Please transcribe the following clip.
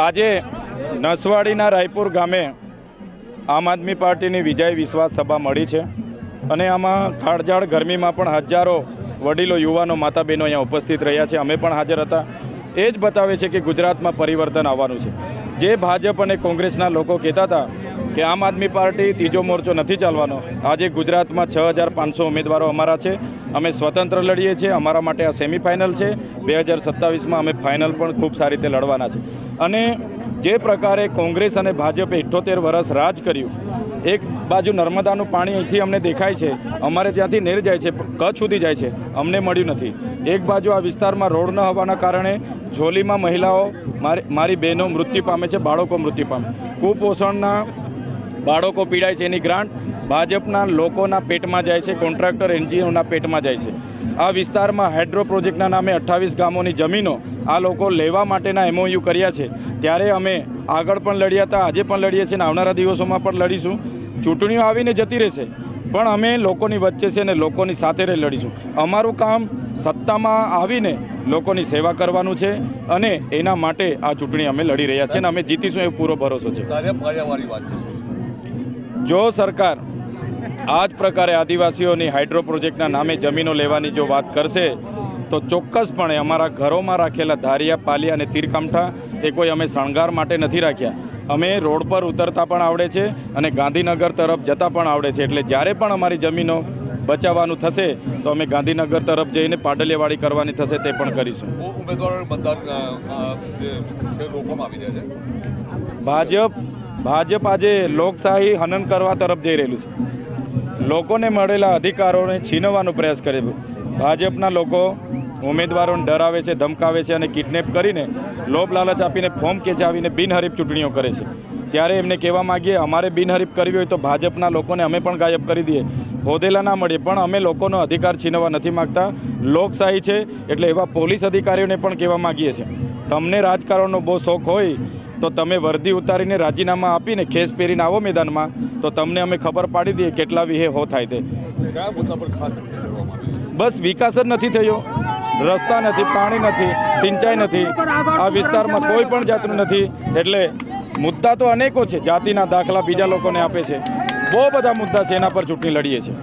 આજે નસવાડીના રાયપુર ગામે આમ આદમી પાર્ટીની વિજય વિશ્વાસ સભા મળી છે અને આમાં કાળઝાળ ગરમીમાં પણ હજારો વડીલો યુવાનો માતા બહેનો અહીંયા ઉપસ્થિત રહ્યા છે. અમે પણ હાજર હતા. એ જ બતાવે છે કે ગુજરાતમાં પરિવર્તન આવવાનું છે. જે ભાજપ અને કોંગ્રેસના લોકો કહેતા હતા કે આમ આદમી પાર્ટી ત્રીજો મોરચો નથી ચાલવાનો, આજે ગુજરાતમાં 6500 ઉમેદવારો અમારા છે. અમે સ્વતંત્ર લડીએ છીએ. અમારા માટે આ સેમિફાઇનલ છે. 2027માં અમે ફાઇનલ પણ ખૂબ સારી રીતે લડવાના છે. અને જે પ્રકારે કોંગ્રેસ અને ભાજપે 78 વર્ષ રાજ કર્યું, એક બાજુ નર્મદાનું પાણી અહીંથી અમને દેખાય છે, અમારે ત્યાંથી નેર જાય છે, કચ્છ સુધી જાય છે, અમને મળ્યું નથી. એક બાજુ આ વિસ્તારમાં રોડ ન હોવાના કારણે ઝોલીમાં મહિલાઓ મારી બહેનો મૃત્યુ પામે છે, બાળકો મૃત્યુ પામે, કુપોષણના બાળકો પીડાય છે. એની ગ્રાન્ટ ભાજપના લોકોના પેટમાં જાય છે, કોન્ટ્રાક્ટર એનજીઓના પેટમાં જાય છે. આ વિસ્તારમાં હાઇડ્રો પ્રોજેક્ટના નામે 28 ગામોની જમીનો આ લોકો લેવા માટેના MOU કર્યા છે. ત્યારે અમે આગળ પણ લડ્યા હતા, આજે પણ લડીએ છીએ અને આવનારા દિવસોમાં પણ લડીશું. ચૂંટણીઓ આવીને જતી રહેશે, પણ અમે લોકોની વચ્ચે છે અને લોકોની સાથે રહી લડીશું. અમારું કામ સત્તામાં આવીને લોકોની સેવા કરવાનું છે અને એના માટે આ ચૂંટણી અમે લડી રહ્યા છીએ અને અમે જીતીશું એવો પૂરો ભરોસો છે. જો સરકાર આ જ પ્રકારે આદિવાસીઓની હાઇડ્રો પ્રોજેક્ટના નામે જમીનો લેવાની જો વાત કરશે તો ચોક્કસપણે અમારા ઘરોમાં રાખેલા ધારિયા, પાલિયા અને તીરકામઠા એ કોઈ અમે શણગાર માટે નથી રાખ્યા. અમે રોડ પર ઉતરતા પણ આવડે છે અને ગાંધીનગર તરફ જતા પણ આવડે છે. એટલે જ્યારે પણ અમારી જમીનો બચાવવાનું થશે તો અમે ગાંધીનગર તરફ જઈને પાડલિયાવાડી કરવાની થશે તે પણ કરીશું. ભાજપ આજે લોકશાહી હનન કરવા તરફ જઈ રહેલું છે. લોકોને મળેલા અધિકારોને છીનવવાનો પ્રયાસ કરે છે. ભાજપના લોકો ઉમેદવારોને ડરાવે છે, ધમકાવે છે અને કિડનેપ કરીને લોભ લાલચ આપીને ફોર્મ ખેંચાવીને બિનહરીફ ચૂંટણીઓ કરે છે. ત્યારે એમને કહેવા માગીએ, અમારે બિનહરીફ કરવી હોય તો ભાજપના લોકોને અમે પણ ગાયબ કરી દઈએ, હોદેલા ના મળીએ, પણ અમે લોકોનો અધિકાર છીનવવા નથી માગતા. લોકશાહી છે એટલે એવા પોલીસ અધિકારીઓને પણ કહેવા માગીએ છીએ, તમને રાજકારણનો બહુ શોખ હોય તો તમે વર્દી ઉતારીને રાજીનામા આપીને ખેસ પહેરીને આવો મેદાનમાં, તો તમને અમે ખબર પાડી દઈએ કેટલા વિહે હો થાય તે. બસ વિકાસ જ નથી થયો, રસ્તા નથી, પાણી નથી, સિંચાઈ નથી, આ વિસ્તારમાં કોઈ પણ જાતનું નથી. એટલે મુદ્દા તો અનેકો છે, જાતિના દાખલા બીજા લોકોને આપે છે, બહુ બધા મુદ્દા છે, એના પર ચૂંટણી લડીએ છીએ.